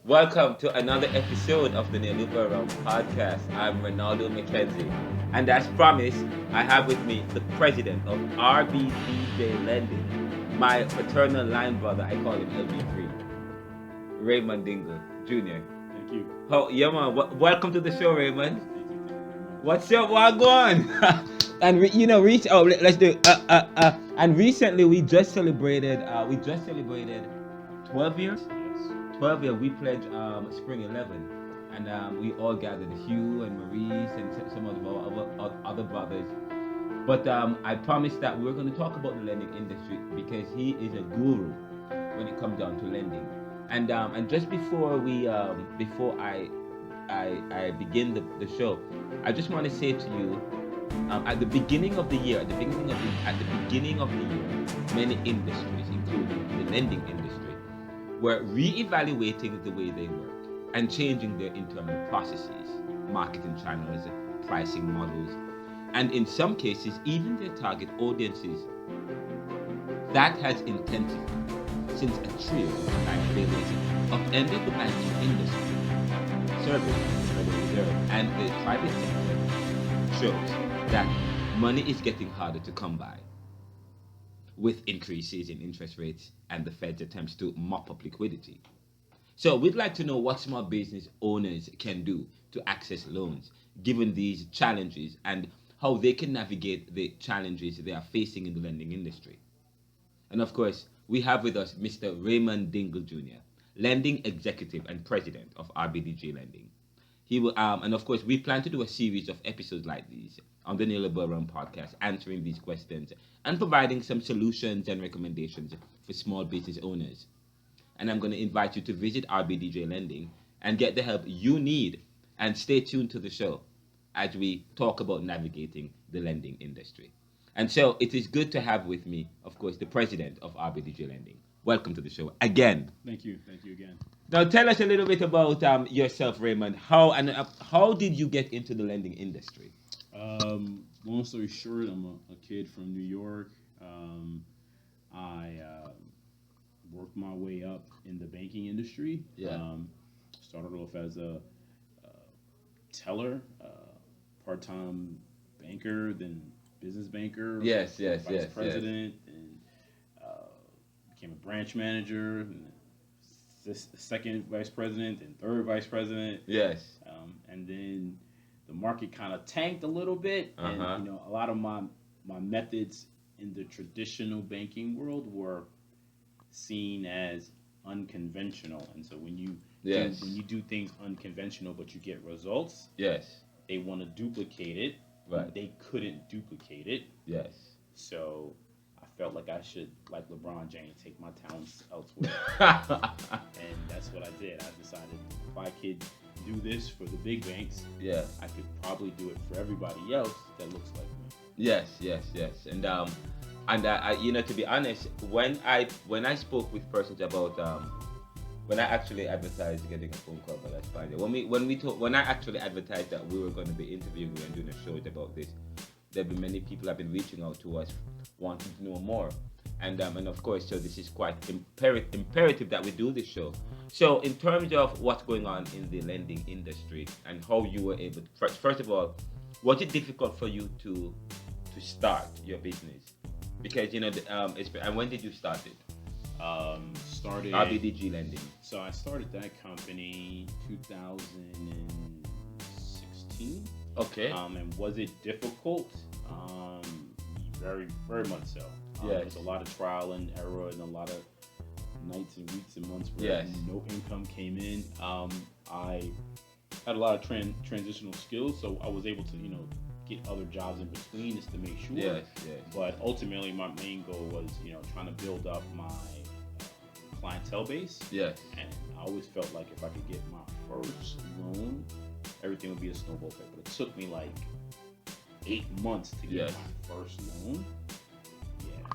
Welcome to another episode of the Neoliberal podcast. I'm Renaldo McKenzie, and as promised, I have with me the president of RDJB Lending, my paternal line brother. I call him LB3, Raymond Dingle Jr. Thank you. Oh, yeah, man. Welcome to the show, Raymond. Thank you. Thank you very much. What's up? What going? And let's do. And recently, we just celebrated. 12 years. Yes. 12 year we pledged spring 11, and we all gathered, Hugh and Maurice and some of our other brothers. But I promised that we were going to talk about the lending industry because he is a guru when it comes down to lending. And just before I begin the show, I just want to say to you, at the beginning of the year, at the beginning of the year, many industries, including the lending industry, were re-evaluating the way they work and changing their internal processes, marketing channels, pricing models, and in some cases, even their target audiences. That has intensified since a trio of bank failures upended the banking industry. Surveys from the Federal Reserve and the private sector shows that money is getting harder to come by, with increases in interest rates and the Fed's attempts to mop up liquidity. So we'd like to know what small business owners can do to access loans given these challenges and how they can navigate the challenges they are facing in the lending industry. And of course, we have with us Mr. Raymond Dingle Jr., lending executive and president of RBDJ Lending. He will, and of course, we plan to do a series of episodes like these on the Neoliberal podcast, answering these questions and providing some solutions and recommendations for small business owners. And I'm going to invite you to visit RBDJ Lending and get the help you need. And stay tuned to the show as we talk about navigating the lending industry. And so it is good to have with me, of course, the president of RBDJ Lending. Welcome to the show again. Thank you. Thank you again. Now, tell us a little bit about yourself, Raymond. How did you get into the lending industry? Long story short, I'm a kid from New York. I worked my way up in the banking industry. Yeah. Started off as a teller, part-time banker, then business banker. Yes, vice president, and became a branch manager, and second vice president, and third vice president. Yes. And then the market kind of tanked a little bit, and a lot of my methods in the traditional banking world were seen as unconventional. And so when you do things unconventional but you get results, Yes. they want to duplicate it. Right. They couldn't duplicate it. Yes. So I felt like I should, like LeBron James, take my talents elsewhere. And that's what I did. I decided if I could do this for the big banks, Yeah. I could probably do it for everybody else that looks like me. Yes. And to be honest, when I spoke with persons about when I actually advertised getting a phone call, but that's fine. When I actually advertised that we were going to be interviewing you and doing a show about this, there have been many people have been reaching out to us wanting to know more. And of course, so this is quite imperative that we do this show. So in terms of what's going on in the lending industry and how you were able to, first of all, was it difficult for you to start your business? Because and when did you start it? Started RBDG Lending. So I started that company 2016. Okay. And was it difficult? Very, very much so. Yes. There was a lot of trial and error and a lot of nights and weeks and months where no income came in. I had a lot of transitional skills, so I was able to, get other jobs in between just to make sure. Yes. But ultimately, my main goal was, trying to build up my clientele base. Yes. And I always felt like if I could get my first loan, everything would be a snowball effect. But it took me like 8 months to get my first loan.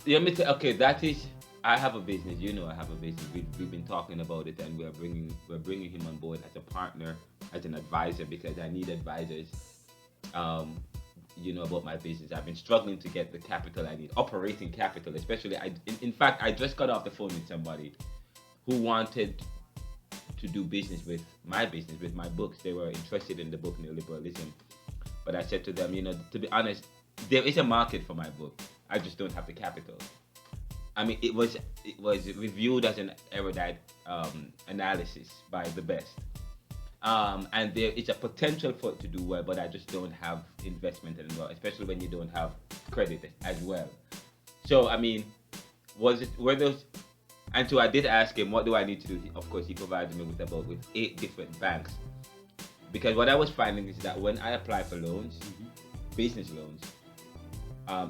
Yeah. Okay, that is. I have a business. I have a business. We've been talking about it, and we're bringing him on board as a partner, as an advisor, because I need advisors. About my business. I've been struggling to get the capital I need, operating capital, especially. In fact, I just got off the phone with somebody who wanted to do business with my books. They were interested in the book Neoliberalism, but I said to them, to be honest, there is a market for my book. I just don't have the capital. I mean, it was reviewed as an erudite analysis by the best, and there is a potential for it to do well, but I just don't have investment anymore, especially when you don't have credit as well. So I mean, were those? And so I did ask him, what do I need to do? Of course, he provided me with 8 different banks, because what I was finding is that when I apply for loans, business loans,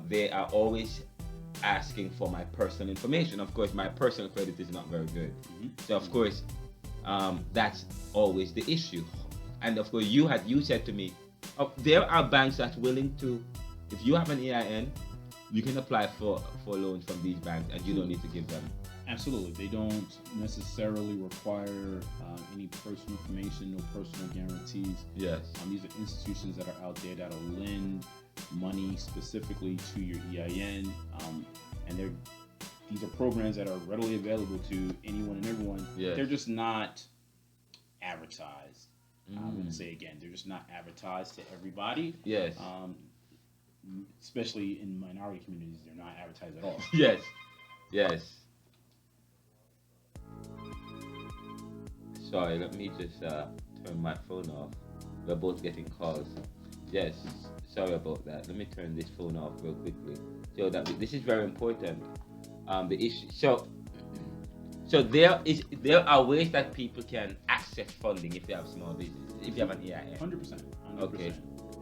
they are always asking for my personal information. Of course, my personal credit is not very good, so of course, that's always the issue. And of course, you said to me, there are banks that's willing to, if you have an EIN, you can apply for loans from these banks, and you don't need to give them. Absolutely. They don't necessarily require any personal information, no personal guarantees. Yes. These are institutions that are out there that'll lend money specifically to your EIN, and these are programs that are readily available to anyone and everyone. Yes. They're just not advertised. I'm going to say again, they're just not advertised to everybody. Yes. Especially in minority communities, they're not advertised at all. Yes. Yes. Sorry, let me just turn my phone off. We're both getting calls. Yes, sorry about that. Let me turn this phone off real quickly. So that this is very important. The issue. So there are ways that people can access funding if they have small business, if you have an EIN. 100%. Okay.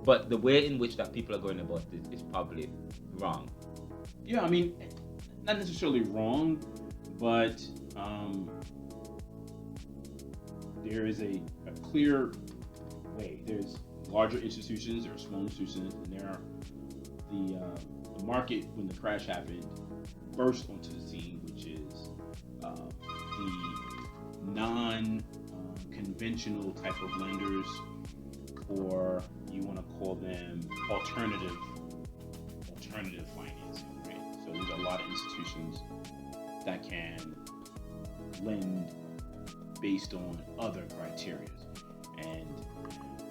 But the way in which that people are going about this is probably wrong. Yeah, I mean, not necessarily wrong, but there is a clear way. There's larger institutions, there are small institutions, and there are the market when the crash happened burst onto the scene, which is the non-conventional type of lenders, or you want to call them alternative financing, right? So there's a lot of institutions that can lend based on other criteria. And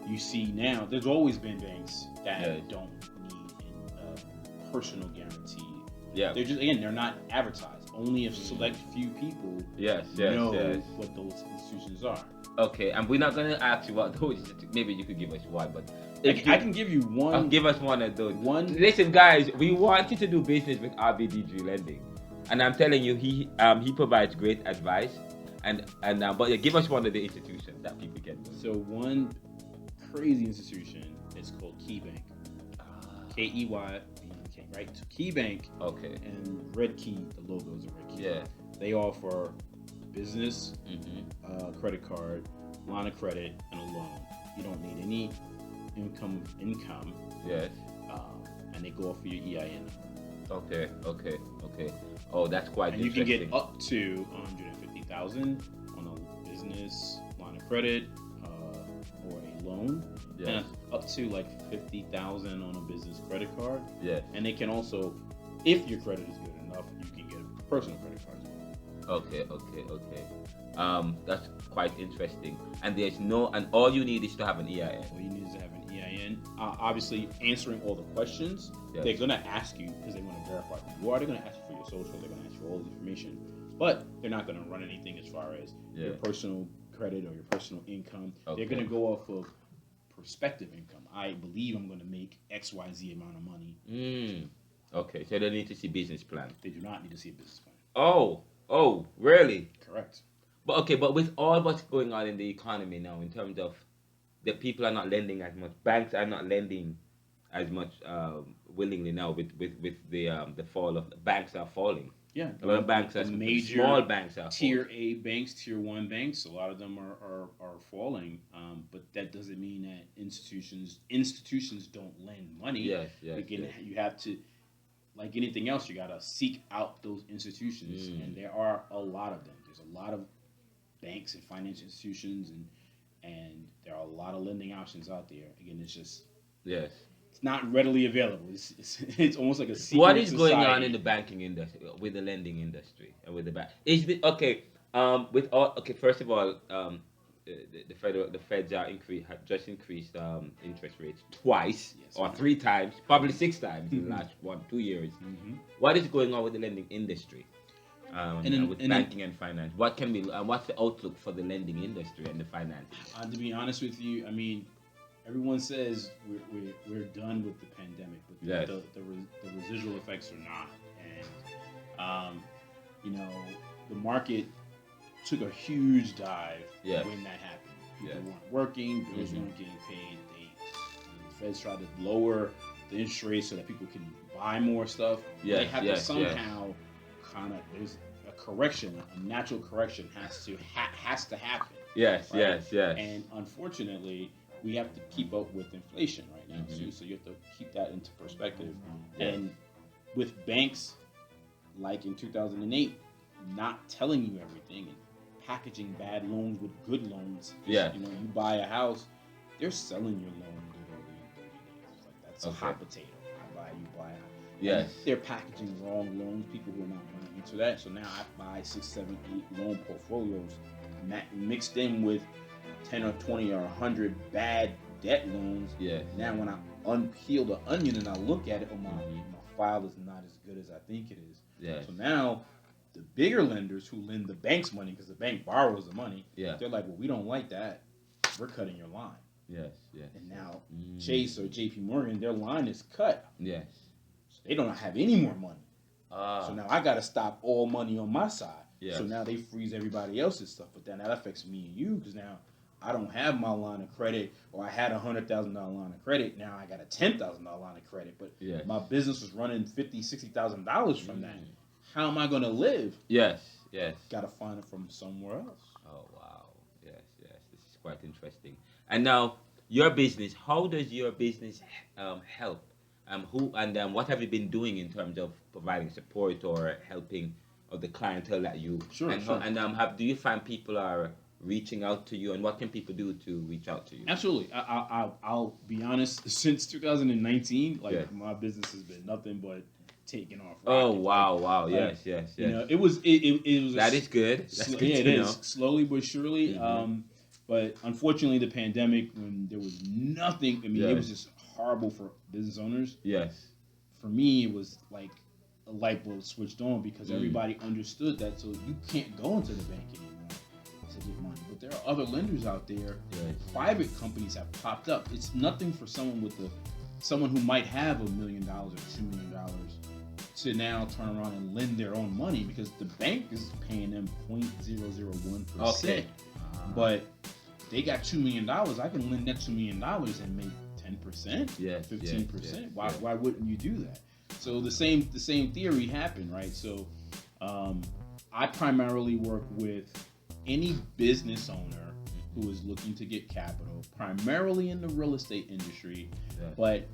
you see now, there's always been banks that don't need a personal guarantee. Yeah. They're just, again, they're not advertised. Only a select few people know what those institutions are. Okay, and we're not going to ask you what those, maybe you could give us one, but I can give you one. Give us one of those. One. Listen, guys, we want you to do business with RDJB Lending, and I'm telling you, he provides great advice, but give us one of the institutions that people can do. So one crazy institution is called KeyBank. KEY, right? So KeyBank. Okay. And Red Key, the logo is a Red Key. Yeah. They offer business, credit card, line of credit, and a loan. You don't need any income. Yes. And they go off for your EIN. Okay. Oh, that's quite and interesting. You can get up to $150,000 on a business line of credit or a loan, and up to like $50,000 on a business credit card. Yes. And they can also, if your credit is good enough, you can get a personal credit card as well. Okay. That's quite interesting. And all you need is to have an EIN. All you need is to have an EIN. Obviously, answering all the questions, they're going to ask you because they want to verify who you are. They're going to ask you for your social. They're going to ask you for all the information. But they're not going to run anything as far as your personal credit or your personal income. Okay. They're going to go off of prospective income. I believe I'm going to make XYZ amount of money. Okay, so they need to see business plan. They do not need to see a business plan. Oh, really? Correct. But with all what's going on in the economy now, in terms of the people are not lending as much, banks are not lending as much willingly now. With the fall of banks are falling. Yeah, a lot of banks are major small banks are tier falling. A banks, tier 1 banks. A lot of them are falling. But that doesn't mean that institutions don't lend money. Yes. You have to. Like anything else, you gotta seek out those institutions, and there are a lot of them. There's a lot of banks and financial institutions, and there are a lot of lending options out there. Again, it's just it's not readily available. It's almost like a secret What is society. going on in the banking industry, with the lending industry, and with the bank? Is the okay? With all First of all, the feds are just increased interest rates twice Yes, or ma'am. 3 times, probably 6 times in the last 1-2 years. What is going on with the lending industry? With banking and finance, what can we? What's the outlook for the lending industry and the finance? To be honest with you, I mean, everyone says we're done with the pandemic, but Yes. the residual effects are not. And the market took a huge dive Yes. when that happened. People Yes. weren't working, bills weren't getting paid. The Feds tried to lower the interest rate so that people can buy more stuff. Yes, They have yes, to somehow there's a correction, a natural correction has to happen. Yes, Right? yes. And unfortunately, we have to keep up with inflation right now too. So you have to keep that into perspective. Yes. And with banks, like in 2008, not telling you everything and packaging bad loans with good loans. Yeah. You buy a house, they're selling your loan literally in 30 days. It's like that's a hot potato. I buy, you buy. Yes. And they're packaging wrong loans. People who are not buying into that. So now I buy 6, 7, 8 loan portfolios mixed in with 10 or 20 or 100 bad debt loans. Yes. Now when I unpeel the onion and I look at it, my file is not as good as I think it is. Yes. So now the bigger lenders who lend the bank's money, because the bank borrows the money, Yeah. they're like, well, we don't like that. We're cutting your line. Yes. And now Chase or JP Morgan, their line is cut. Yes. So they don't have any more money. Ah. So now I got to stop all money on my side. Yes. So now they freeze everybody else's stuff. But then that affects me and you, because now I don't have my line of credit, or I had a $100,000 line of credit. Now I got a $10,000 line of credit. But Yes. my business was running $50,000, $60,000 from that. How am I going to live? Yes. Got to find it from somewhere else. Oh wow. Yes. This is quite interesting. And now your business. How does your business help? What have you been doing in terms of providing support or helping of the clientele that you? Sure. Do you find people are reaching out to you, and what can people do to reach out to you? Absolutely. I'll be honest. Since 2019, Yeah. my business has been nothing but taking off. Oh rockets. wow. Like, Yes. It was. That is good. That's good it to is know. slowly but surely. But unfortunately, the pandemic, when there was nothing, it was just horrible for business owners. Yes. For me, it was like a light bulb switched on, because everybody understood that. So you can't go into the bank anymore to get money. But there are other lenders out there. Yes. Private companies have popped up. It's nothing for someone who might have $1 million or $2 million to now turn around and lend their own money, because the bank is paying them 0.001%. Okay. But they got $2 million. I can lend that $2 million and make 10%, Yes, 15%. yes, Why yes. why wouldn't you do that? So the same theory happened, right? So I primarily work with any business owner who is looking to get capital, primarily in the real estate industry. Yes. But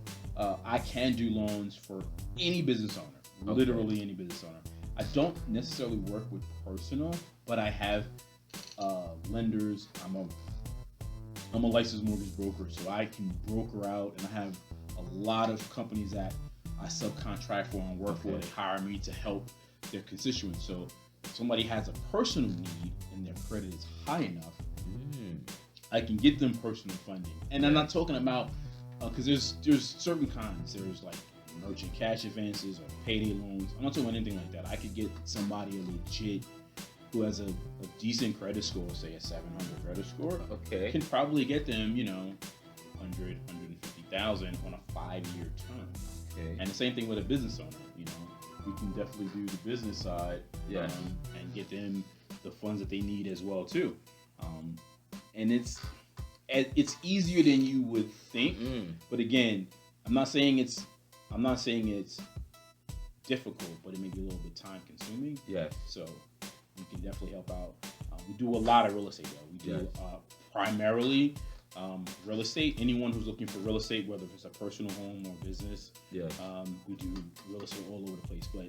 I can do loans for any business owner, literally any business owner. I don't necessarily work with personal, but I have lenders. I'm a licensed mortgage broker, so I can broker out, and I have a lot of companies that I subcontract for and work for. They hire me to help their constituents. So if somebody has a personal need and their credit is high enough, I can get them personal funding. And I'm not talking about, because there's certain kinds. There's like merchant cash advances or payday loans. I'm not talking about anything like that. I could get somebody legit who has a decent credit score, say a 700 credit score, can probably get them, 100, 150,000 on a 5-year term. And the same thing with a business owner. We can definitely do the business side, and get them the funds that they need as well too. And it's easier than you would think. But again, I'm not saying it's difficult, but it may be a little bit time consuming. Yes. So we can definitely help out. We do a lot of real estate though. We do primarily real estate. Anyone who's looking for real estate, whether it's a personal home or business, we do real estate all over the place. But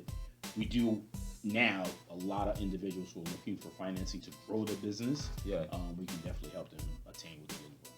we do now a lot of individuals who are looking for financing to grow their business. We can definitely help them attain what they're looking for.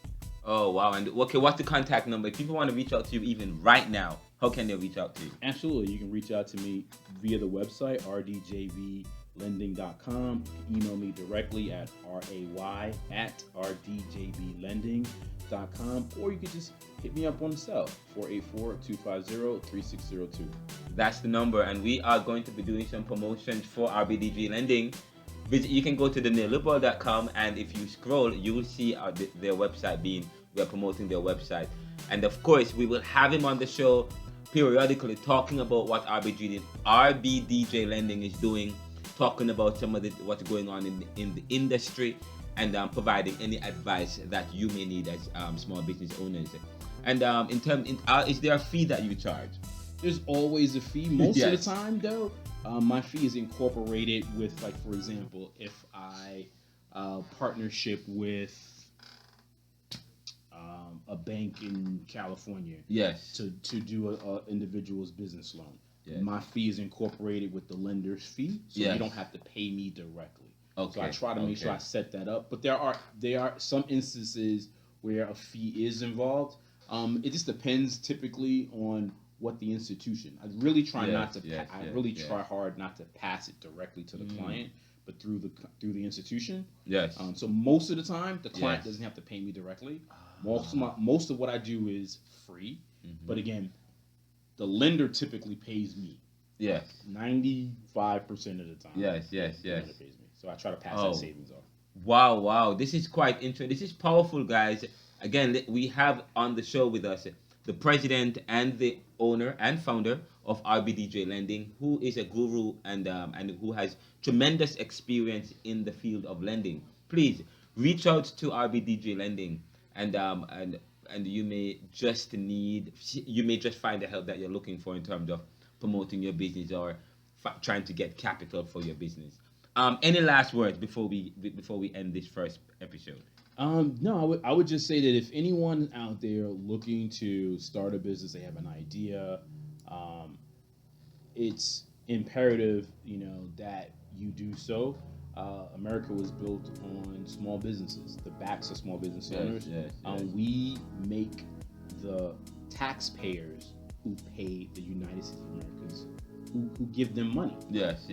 Oh wow! And what's the contact number? If people want to reach out to you even right now, how can they reach out to you? Absolutely, you can reach out to me via the website RDJB rdjblending.com. Email me directly at ray@rdjblending.com, or you can just hit me up on the cell, 484-250-3602. That's the number, and we are going to be doing some promotions for RBDG Lending. You can go to neoliberal.com, and if you scroll, you will see their website we're promoting their website. And of course, we will have him on the show periodically talking about what RBDJ Lending is doing, talking about some of what's going on in the industry, and providing any advice that you may need as small business owners. And is there a fee that you charge? There's always a fee. Most Yes. of the time, though, my fee is incorporated with, like, for example, if I partnership with a bank in California, Yes. to do a individual's business loan, Yes. my fee is incorporated with the lender's fee, so Yes. you don't have to pay me directly. Okay. So I try to make sure I Okay. set that up. But there are some instances where a fee is involved. It just depends typically on what the institution. I really try not to. Try hard not to pass it directly to the client, but through the institution. Yes. So most of the time, the client Yes. doesn't have to pay me directly. Most of what I do is free. But again, the lender typically pays me. Yes. 95% of the time. Yes. The lender pays me. So I try to pass that savings off. Wow. This is quite interesting. This is powerful, guys. Again, we have on the show with us the president and the owner and founder of RBDJ Lending, who is a guru and who has tremendous experience in the field of lending. Please reach out to RBDJ Lending, and you may just find the help that you're looking for in terms of promoting your business or trying to get capital for your business. Any last words before we end this first episode? No, I would just say that if anyone out there looking to start a business, they have an idea, it's imperative, that you do so. America was built on small businesses, the backs of small business owners. Yes. We make the taxpayers who pay the United States of Americans who give them money. Yes.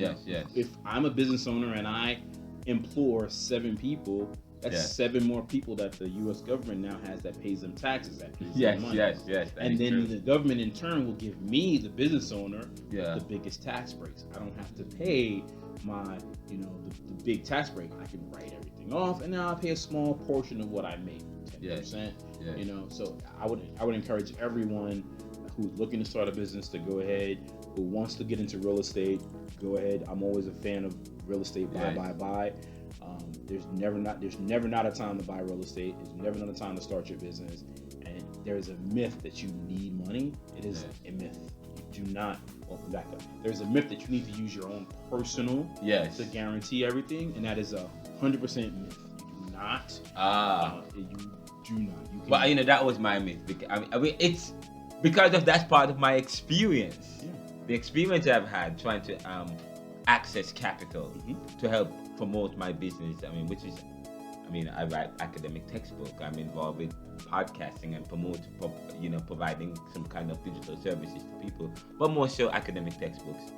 If I'm a business owner and I employ 7 people, that's 7 more people that the U.S. government now has that pays them taxes, that pays them money. Yes. And then the government in turn will give me, the business owner, Yeah. the biggest tax breaks. I don't have to pay my, the big tax break. I can write everything off, and then I'll pay a small portion of what I make, 10%. Yes. So I would encourage everyone who's looking to start a business to go ahead, who wants to get into real estate, go ahead. I'm always a fan of real estate. Buy. There's never not a time to buy real estate. There's never not a time to start your business. And there's a myth that you need money. It is a myth. You do not. Well, back up. There's a myth that you need to use your own personal to guarantee everything, and that is 100% myth. You do not. You do not. You can. Well, that was my myth. It's because that's part of my experience. Yeah. The experience I've had trying to access capital to help promote my business. I write academic textbook. I'm involved with podcasting and providing some kind of digital services to people, but more so academic textbooks.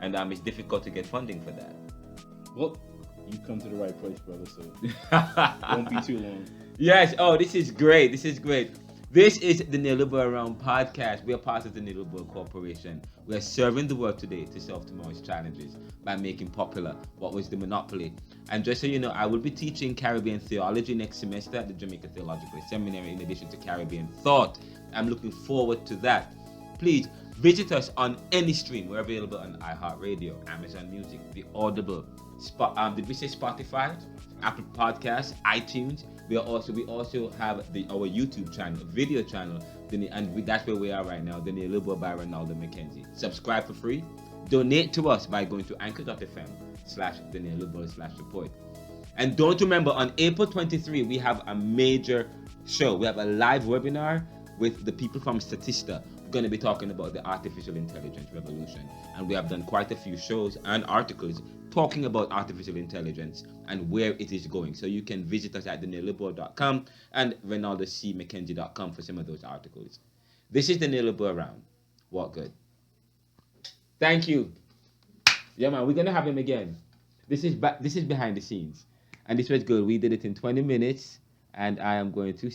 And it's difficult to get funding for that. Well, you come to the right place, brother. So won't be too long. Yes. Oh, this is great. This is the Neoliberal Round podcast. We are part of the Neoliberal Corporation. We are serving the world today to solve tomorrow's challenges by making popular what was the monopoly. And just so you know, I will be teaching Caribbean theology next semester at the Jamaica Theological Seminary in addition to Caribbean thought. I'm looking forward to that. Please visit us on any stream. We're available on iHeartRadio, Amazon Music, The Audible, did we say Spotify? Apple Podcasts, iTunes. We also have our YouTube channel, video channel, that's where we are right now, the Neoliberal by Renaldo McKenzie. Subscribe for free. Donate to us by going to anchor.fm/theneoliberal/support. And don't remember, on April 23, we have a major show. We have a live webinar with the people from Statista. We're going to be talking about the artificial intelligence revolution. And we have done quite a few shows and articles talking about artificial intelligence and where it is going. So you can visit us at neoliberal.com and renaldocmckenzie.com for some of those articles. This is the Neoliberal Round. What good? Thank you. Yeah, man, we're going to have him again. This is behind the scenes, and this was good. We did it in 20 minutes, and I am going to